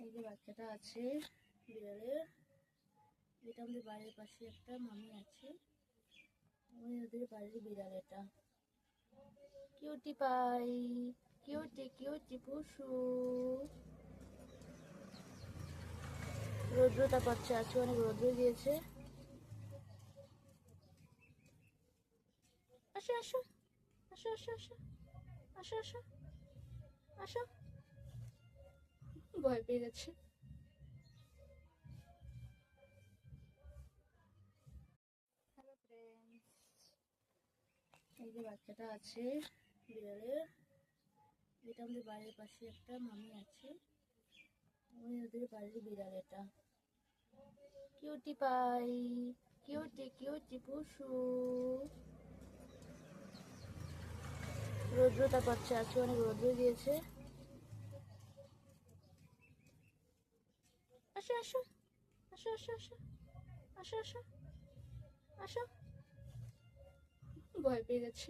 এই যে বাচ্চাটা আছে বিড়ালের, এটা আমাদের বাড়ির পাশে একটা মামি আছে, ওই ওদের বাড়ির বিড়াল এটা। কিউটি পাই, কিউটি কিউটি পুষু। রৌদ্রটা পাচ্ছে, আজকে অনেক রৌদ্র দিয়েছে। আসো আসো আসো আসো আসো আসো আসো আসো, ভয় পেয়ে গেছে। হ্যালো ফ্রেন্ডস, এই যে বাচ্চাটা আছে বিড়ালের, এটা আমাদের বাড়ির পাশে একটা মামি আছে, ওই ওদের বাড়ির বিড়াল এটা। কিউটি পাই, কিউটি কিউটি পুষু। রৌদ্রটা পাচ্ছে, আজকে অনেক রৌদ্র দিয়েছে। আসো আসো আসো আসো আসো আসো আসো আসো, ভয় পেয়ে গেছে।